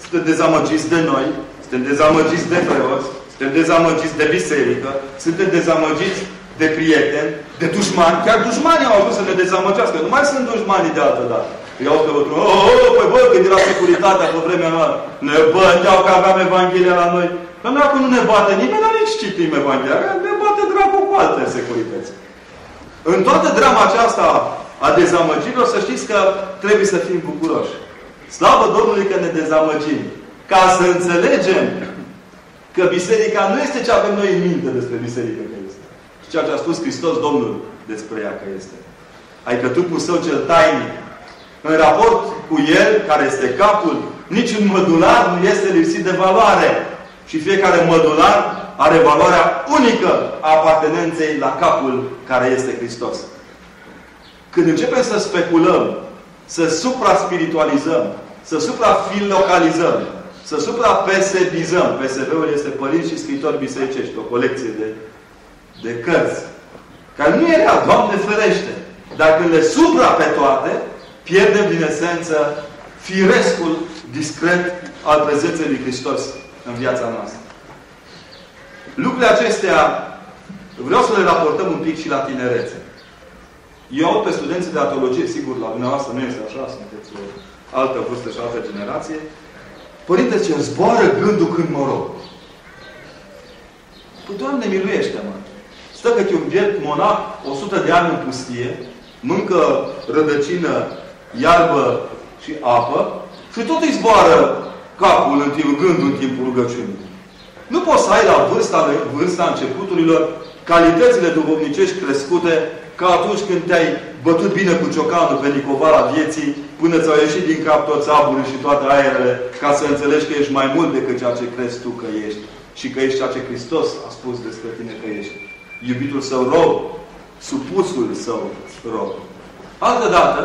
suntem dezamăgiți de noi, suntem dezamăgiți de preoți, suntem dezamăgiți de biserică, suntem dezamăgiți de prieteni, de dușmani. Chiar dușmanii au ajuns să ne dezamăgească. Nu mai sunt dușmanii de altă dată. Îi iau pe otru, păi bă, când era securitatea pe vremea noastră, ne băteau că aveam Evanghelia la noi. Că noi acum nu ne bate nimeni, dar nici citim Evanghelia. Ne bate dracu cu alte securități. În toată drama aceasta a dezamăgirilor, să știți că trebuie să fim bucuroși. Slavă Domnului că ne dezamăgim. Ca să înțelegem că biserica nu este ce avem noi în minte despre biserică că este. Și ceea ce a spus Hristos Domnul despre ea că este. Adică trupul său cel tainic. În raport cu el, care este capul, niciun mădular nu este lipsit de valoare. Și fiecare mădular are valoarea unică a apartenenței la capul care este Hristos. Când începem să speculăm, să supra-spiritualizăm, să supra-filocalizăm, să supra-pesebizăm. PSB-ul este părinți și scriitori bisericești, o colecție de cărți. Care nu e rea, Doamne ferește. Dar când le supra pe toate, pierdem din esență firescul discret al prezenței lui Hristos în viața noastră. Lucrurile acestea vreau să le raportăm un pic și la tinerețe. Eu aud pe studenții de teologie, sigur, la dumneavoastră nu este așa, sunteți o altă vârstă și altă generație. Părinte, ce zboară gândul când mă rog. Păi, Doamne, miluiește-mă! Stă că un biet monac 100 de ani în pustie, mâncă rădăcină, iarbă și apă și tot îi zboară capul în timp, gândul în timpul rugăciunii. Nu poți să ai la vârsta începuturilor calitățile duhovnicești crescute ca atunci când te-ai bătut bine cu ciocanul pe nicovala vieții, până ți-au ieșit din cap toți aburii și toate aerele, ca să înțelegi că ești mai mult decât ceea ce crezi tu că ești. Și că ești ceea ce Hristos a spus despre tine că ești. Iubitul său rob, supusul său rob. Altădată,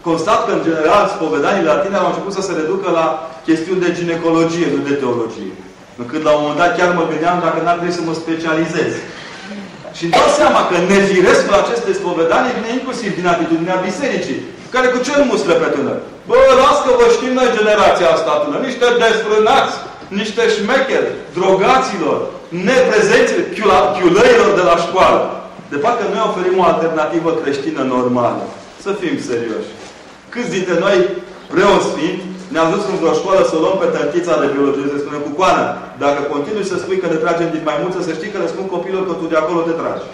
constat că, în general, spovedaniile la tine au început să se reducă la chestiuni de ginecologie, nu de teologie. Încât, la un moment dat, chiar mă gândeam dacă n-ar trebui să mă specializez. Și îmi dau seama că nefirescul acestei spovedanii vine inclusiv din atitudinea bisericii, care cu ce mustre pe tânăr? Bă, las că vă știm noi generația asta tânăr. Niște desfrânați, niște șmecheri, drogaților, neprezenți, chiulăilor de la școală. De parcă noi oferim o alternativă creștină normală. Să fim serioși. Câți dintre noi, preoți fiind, ne-am dus în vreo școală să luăm pe tăntița de biologie, să spunem cu coană. Dacă continui să spui că ne tragem din maimuță, să știi că le spun copilor că tu de acolo te tragi.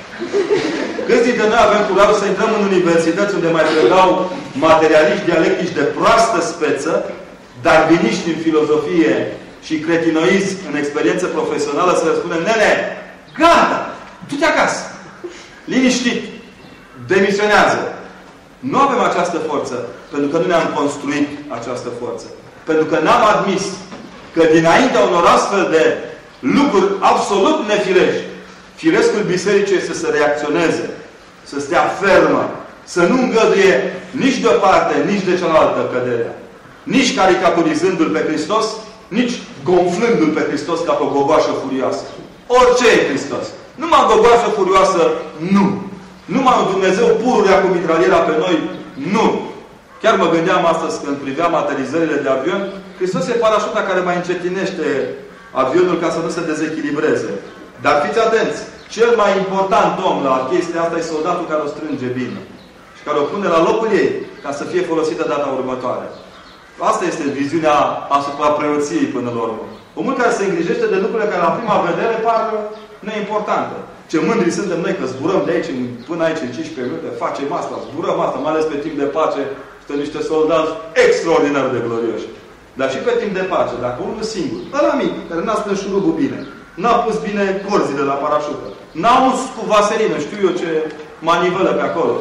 Câți dintre noi avem curajul să intrăm în universități unde mai predau materialiști dialectici de proastă speță, dar viniști în filozofie și cretinoism în experiență profesională să le spunem, nene, gata, du-te acasă. Liniștit. Demisionează. Nu avem această forță, pentru că nu ne-am construit această forță. Pentru că n-am admis că dinaintea unor astfel de lucruri absolut nefirești, firescul bisericii este să reacționeze, să stea fermă, să nu îngăduie nici de o parte, nici de cealaltă căderea. Nici caricaturizându-L pe Hristos, nici gonflându-L pe Hristos ca pe o gogoașă furioasă. Orice e Hristos. Numai gogoașă furioasă, nu. Numai un Dumnezeu pururea cu mitraliera pe noi, nu. Chiar mă gândeam astăzi când priveam aterizările de avion, Hristos e parașuta care mai încetinește avionul ca să nu se dezechilibreze. Dar fiți atenți! Cel mai important om la chestia asta e soldatul care o strânge bine. Și care o pune la locul ei ca să fie folosită data următoare. Asta este viziunea asupra preoției până la urmă. Omul care se îngrijește de lucrurile care la prima vedere par neimportante. Ce mândri suntem noi că zburăm de aici până aici în 15 minute, facem asta, zburăm asta, mai ales pe timp de pace, suntem niște soldați extraordinar de glorioși. Dar și pe timp de pace, dacă unul singur, ăla mic, care n-a strâns șurubul bine, n-a pus bine corzile la parașută, n-a uns cu vaselină, știu eu ce manivelă pe acolo.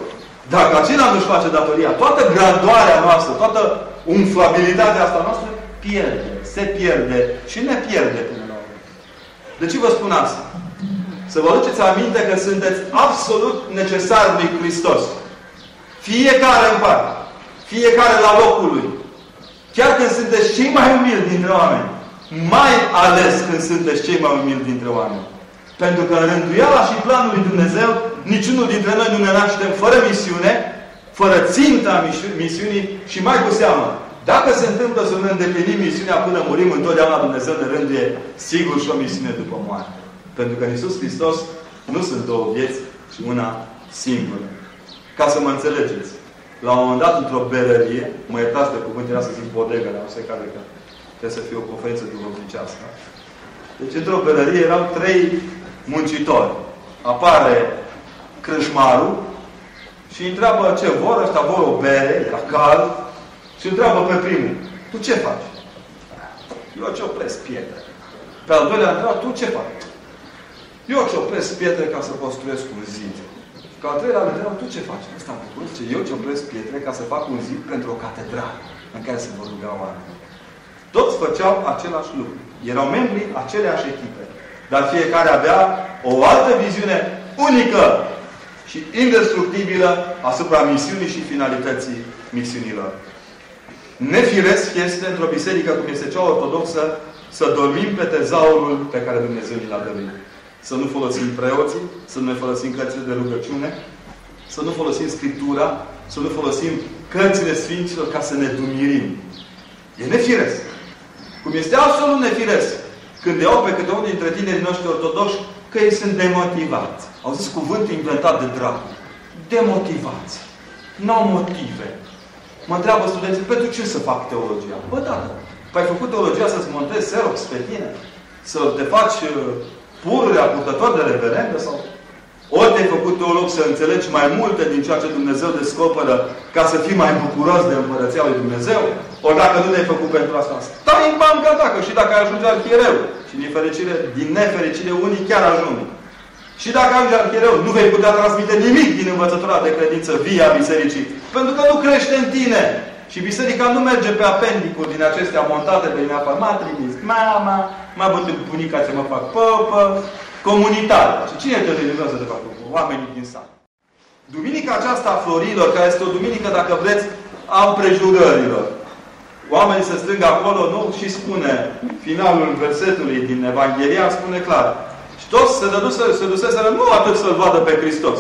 Dacă acela nu-și face datoria, toată gradoarea noastră, toată umflabilitatea asta noastră, pierde, se pierde și ne pierde până la urmă. De ce vă spun asta? Să vă aduceți aminte că sunteți absolut necesari lui Hristos. Fiecare în parte. Fiecare la locul lui. Chiar când sunteți cei mai umili dintre oameni. Mai ales când sunteți cei mai umili dintre oameni. Pentru că în rânduiala și planul lui Dumnezeu, niciunul dintre noi nu ne naștem fără misiune, fără ținta misiunii și mai cu seamă, Dacă se întâmplă să nu îndeplinim misiunea până murim, întotdeauna Dumnezeu ne rânduie sigur și o misiune după moarte. Pentru că în Iisus Hristos nu sunt două vieți, ci una singură. Ca să mă înțelegeți. La un moment dat, într-o berărie, mă iertați de cuvânt, era să zic bodegă, dar nu se cade că trebuie să fie o conferință duhovnicească. Deci, într-o berărie erau 3 muncitori. Apare crâșmarul și întreabă ce vor. Ăștia vor o bere, era cald, și întreabă pe primul: tu ce faci? Eu ce opresc pietre. Pe al doilea întreabă: tu ce faci? Eu ce opresc pietre ca să construiesc un zid. Ca al treilea întreabă: tu ce faci? Ăsta am făcut: eu ce opresc pietre ca să fac un zid pentru o catedrală în care se vor ruga oameni. Toți făceau același lucru. Erau membrii aceleași echipe. Dar fiecare avea o altă viziune unică și indestructibilă asupra misiunii și finalității misiunilor. Nefiresc este, într-o biserică cum este cea ortodoxă, să dormim pe tezaurul pe care Dumnezeu ni l-a dăruit. Să nu folosim preoții, să nu ne folosim cărțile de rugăciune, să nu folosim Scriptura, să nu folosim cărțile Sfinților ca să ne dumirim. E nefiresc. Cum este absolut nefiresc când iau pe câte unul dintre tinerii noștri ortodoxi că ei sunt demotivați. Au zis cuvântul inventat de dracu. Demotivați. N-au motive. Mă întreabă studenții: pentru ce să fac teologia? Bă, tată, păi ai făcut teologia să-ți montezi Xerox pe tine? Să te faci pururea purtător de reverendă? Sau ori te-ai făcut teolog să înțelegi mai multe din ceea ce Dumnezeu descoperă ca să fii mai bucuros de Împărăția lui Dumnezeu? Ori dacă nu te-ai făcut pentru asta, stai în banca ta, că și dacă ai ajunge arhiereu. Și din nefericire unii chiar ajung. Și dacă ajungi arhiereu, nu vei putea transmite nimic din învățătura de credință via bisericii. Pentru că nu crește în tine. Și biserica nu merge pe apendicuri din acestea montate pe neapărat. M-a trimis mama, m-a bătut bunica ce mă fac păpă, comunitate. Și cine te trimează să te facă? Oamenii din sat. Duminica aceasta a florilor, care este o duminică, dacă vreți, a împrejurărilor. Oamenii se strâng acolo, nu? Și spune, finalul versetului din Evanghelia spune clar. Și toți se duseseră nu atât să-L vadă pe Hristos,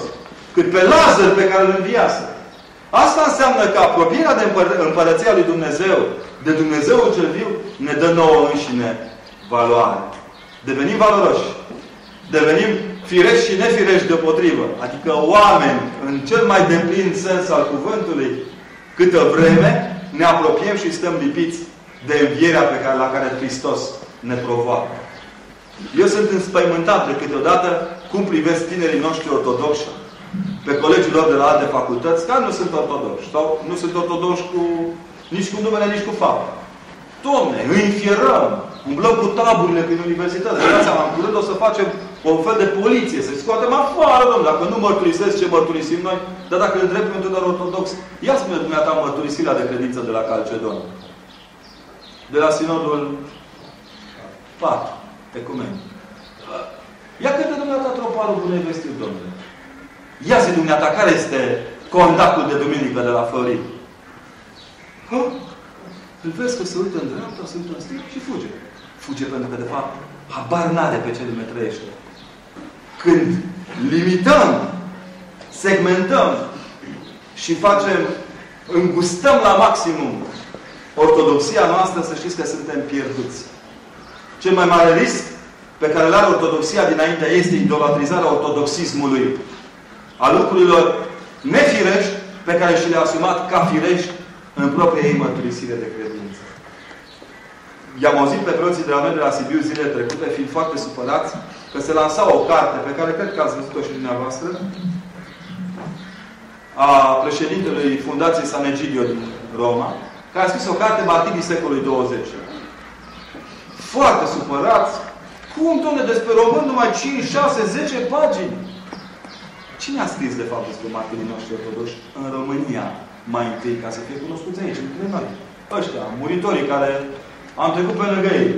cât pe Lazar pe care îl înviase. Asta înseamnă că apropierea de Împărăția lui Dumnezeu, de Dumnezeul cel viu, ne dă nouă înșine valoare. Devenim valoroși. Devenim firești și nefirești deopotrivă. Adică oameni, în cel mai deplin sens al cuvântului, câtă vreme ne apropiem și stăm lipiți de învierea la care Hristos ne provoacă. Eu sunt înspăimântat de câteodată cum privesc tinerii noștri ortodoxi pe colegii lor de la alte facultăți, care nu sunt ortodoxi. Sau nu sunt ortodoxi nici cu numele, nici cu fapte. Dom'le, îi înfierăm, umblăm cu taburile prin universități. De seama, în curând o să facem un fel de poliție, să-i scoatem afară, dom'le, dacă nu mărturisesc ce mărturisim noi, dar dacă îl întreb pe un tânăr ortodox, ia spune dumneata mărturisirea de credință de la Calcedon. De la Sinodul 4, Ecumenic. Ia cântă dumneata troparul bunei vestiri, domnule. Ia zi dumneata, care este contactul de duminică de la Florin? Îl vezi că se uită în dreapta, se uită în stânga și fuge. Fuge pentru că, de fapt, habar n-are pe ce lume trăiește. Când limităm, segmentăm și îngustăm la maximum ortodoxia noastră, să știți că suntem pierduți. Cel mai mare risc pe care îl are ortodoxia dinaintea este idolatrizarea ortodoxismului, a lucrurilor nefirești pe care și le-a asumat ca firești în propria ei mărturisire de credință. I-am auzit pe preoții de la noi de la Sibiu zilele trecute, fiind foarte supărați, că se lansa o carte, pe care cred că ați văzut-o și dumneavoastră, a președintelui Fundației San Egidio din Roma, care a scris o carte Martirii secolului 20. Foarte supărați. Cum, dom'le, despre români numai 5, 6, 10 pagini? Cine a scris, de fapt, despre martirii noștri ortodoxi în România mai întâi, ca să fie cunoscuți aici, între noi? Ăștia, muritorii care am trecut pe lângă ei.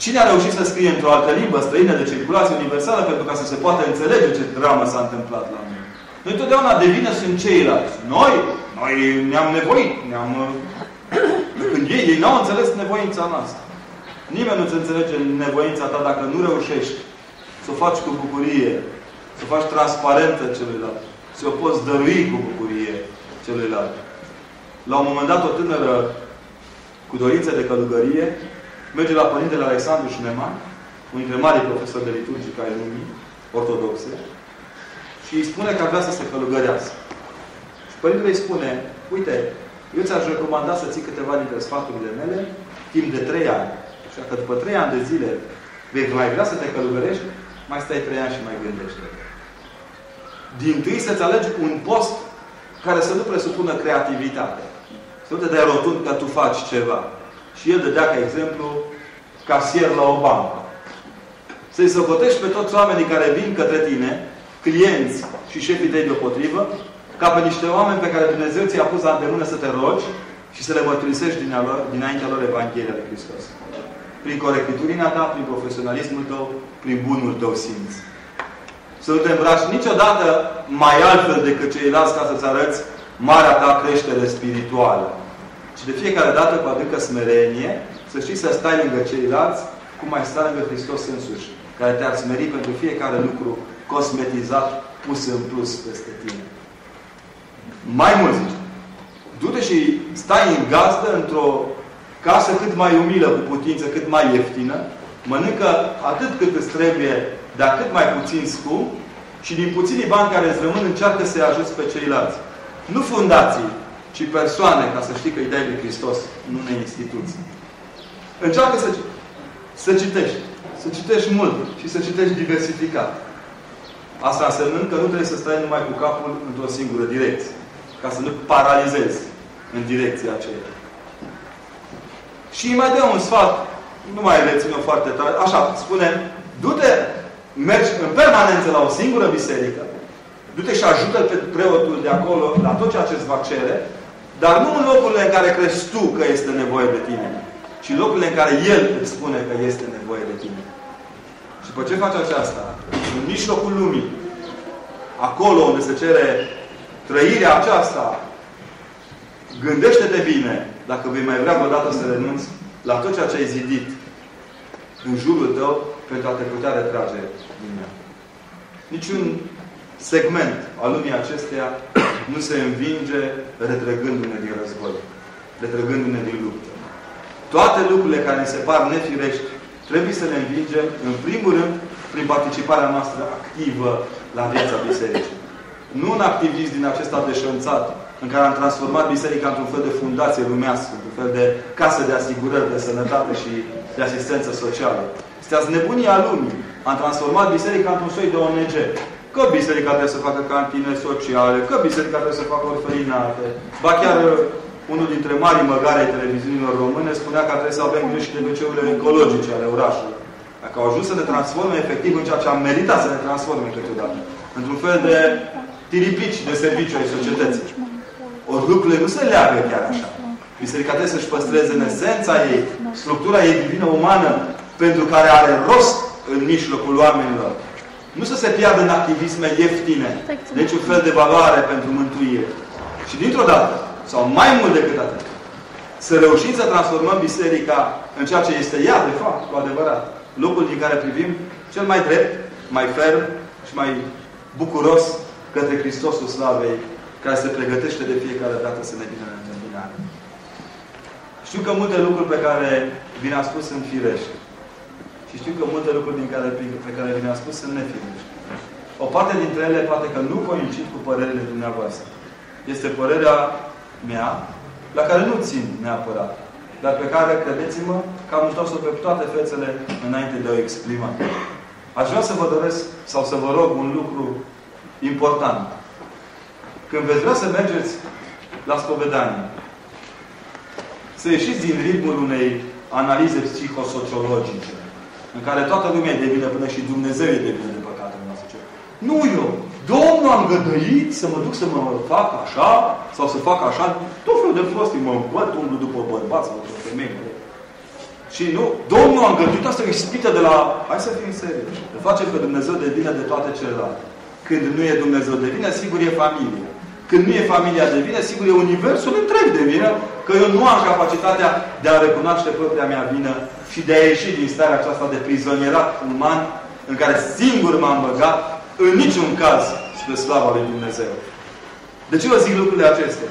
Cine a reușit să scrie într-o altă limbă străină de circulație universală pentru ca să se poată înțelege ce dramă s-a întâmplat la noi? Noi totdeauna de vină sunt ceilalți. Noi ne-am nevoit. Când ei n-au înțeles nevoința noastră. Nimeni nu-ți înțelege nevoința ta dacă nu reușești să o faci cu bucurie, să o faci transparentă celuilalt, să o poți dărui cu bucurie celuilalt. la un moment dat, o tânără cu dorință de călugărie merge la Părintele Alexandru Șuneman, unul dintre marii profesori de liturgică ai lumii ortodoxe, și îi spune că vrea să se călugărească. Și Părintele îi spune, uite, eu ți-aș recomanda să ții câteva dintre sfaturile mele timp de 3 ani. Și dacă după 3 ani de zile vei mai vrea să te călugărești, mai stai 3 ani și mai gândește. Dintâi să-ți alegi un post care să nu presupună creativitate. Să nu te dai rotund că tu faci ceva. Și el dădea, ca exemplu, casier la o bancă. Să-i socotești pe toți oamenii care vin către tine, clienți și șefii tăi deopotrivă, ca pe niște oameni pe care Dumnezeu ți-a pus la îndemână să te rogi și să le mărturisești dinaintea lor Evanghelia lui Hristos. Prin corectitudinea ta, prin profesionalismul tău, prin bunul tău simț. Să nu te îmbraci niciodată mai altfel decât ceilalți ca să-ți arăți marea ta creștere spirituală. Și de fiecare dată, cu adâncă smerenie, să știi să stai lângă ceilalți, cum ai sta lângă Hristos însuși, care te-ar smeri pentru fiecare lucru cosmetizat, pus în plus peste tine. Mai mult zice, du-te și stai în gazdă într-o casă cât mai umilă, cu putință, cât mai ieftină, mănâncă atât cât îți trebuie, dar cât mai puțin scump, și din puținii bani care îți rămân, încearcă să-i ajuți pe ceilalți. Nu fundații, ci persoane, ca să știi că îi dai lui Hristos, nu unei instituții. Încearcă să citești. Să citești mult și să citești diversificat. Asta însemnând că nu trebuie să stai numai cu capul într-o singură direcție. Ca să nu paralizezi în direcția aceea. Și îi mai dă un sfat, nu mai rețin-o foarte tare, așa, spune, du-te, mergi în permanență la o singură biserică, du-te și ajută pe preotul de acolo la tot ceea ce îți va cere, dar nu în locurile în care crezi tu că este nevoie de tine, ci în locurile în care El îți spune că este nevoie de tine. Și după ce faci aceasta, în mijlocul lumii, acolo unde se cere trăirea aceasta, gândește-te bine dacă vei mai vrea vreodată să renunți la tot ceea ce ai zidit în jurul tău pentru a te putea retrage din ea. Niciun segment al lumii acesteia nu se învinge retrăgându-ne din război, retrăgându-ne din luptă. Toate lucrurile care ne se par nefirești trebuie să le învingem, în primul rând, prin participarea noastră activă la viața bisericii. Nu un activist din acesta deșanțat, în care am transformat biserica într-un fel de fundație lumească, într-un fel de casă de asigurări, de sănătate și de asistență socială. Sunteți nebunii a lumii. Am transformat biserica într-un soi de ONG. Că biserica trebuie să facă cantine sociale, că biserica trebuie să facă orfelinate. Ba chiar unul dintre marii măgari ai televiziunilor române spunea că trebuie să avem grijă și de WC-urile ecologice ale orașului. Dacă au ajuns să ne transforme efectiv în ceea ce am meritat să ne transforme câteodată. Într-un fel de tiripici de serviciu ai societății. Ori lucrurile nu se leagă chiar așa. Biserica trebuie să-și păstreze în esența ei, structura ei divină umană, pentru care are rost în mijlocul oamenilor. Nu să se piardă în activisme ieftine, de niciun fel de valoare pentru mântuire. Și dintr-o dată, sau mai mult decât atât, să reușim să transformăm biserica în ceea ce este ea, de fapt, cu adevărat. Locul din care privim cel mai drept, mai ferm și mai bucuros către Hristosul Slavei, care se pregătește de fiecare dată să ne vină în întâmpinare. Știu că multe lucruri pe care vi le-am spus sunt firești. Și știu că multe lucruri pe care vi le-am spus sunt nefirești. O parte dintre ele poate că nu coincid cu părerile dumneavoastră. Este părerea mea, la care nu țin neapărat, dar pe care, credeți-mă, că am întors-o pe toate fețele înainte de a o exprima. Aș vrea să vă doresc, sau să vă rog un lucru important. Când veți vrea să mergeți la spovedanie, să ieșiți din ritmul unei analize psihosociologice, în care toată lumea e de vină, până și Dumnezeu e de vină de păcatele noastre. Nu eu! Domnul a îngăduit să mă duc să mă fac așa, sau să fac așa, tot felul de prostii, mă îmbăt, umblu după bărbați, sau după femei. Și nu, Domnul a îngăduit, asta e ispită de la... Hai să fim serios. Îl face pe Dumnezeu de vină de toate celelalte. Când nu e Dumnezeu de vină, sigur e familie. Când nu e familia de vină, sigur e universul întreg de vină, că eu nu am capacitatea de a recunoaște propria mea vină și de a ieși din starea aceasta de prizonierat uman în care singur m-am băgat, în niciun caz spre slava lui Dumnezeu. De ce vă zic lucrurile acestea?